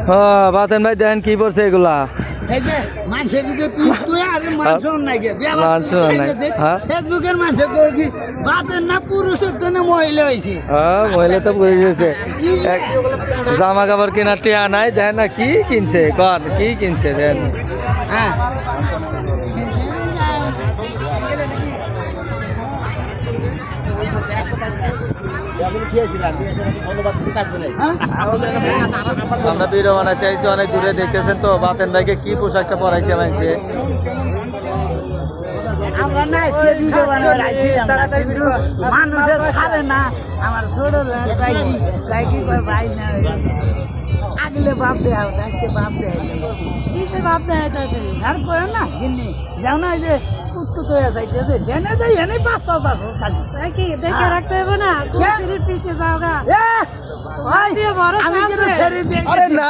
ও বাতেন ভাই দেন কি পড়ছে এগুলা এই যে মানুষের ভিতরে তুই আর মানুষ নাই গে মানুষ নাই, হ্যাঁ। ফেসবুকের মানুষ কি বাতের না পুরুষের তো না মহিলা হয়েছে মহিলা তো বুঝে গেছে জামা কাপড় কেনার টিয়া নাই দেন না কি কিনছে কর কি কিনছে দেন হ্যাঁ আমরা ভিডিও বানাইতে আইছি অনেক দূরে দেখতেছেন তো বাতেন ভাইকে কি পোশাকটা পরাইছে মানুষে আমরা না আজকে ভিডিও বানাবার আইছিলাম কিন্তু মানুষের ছাড়ে না আমার ছোট লাইকি ভাই না আগলে বাপ দেয়া আজকে বাপ দেয়া কিসে বাপ দেয়া আছে আর করে না গিন্নি যাও না এই যে উত্তর হয়ে যাইতেছে জেনে যাই এনে ৫,০০০ খালি কি দেখে রাখতে হবে না তুমি সিঁড়ির পিছে যাও গা আমি কিন্তু ছেড়ে দিয়ে আরে না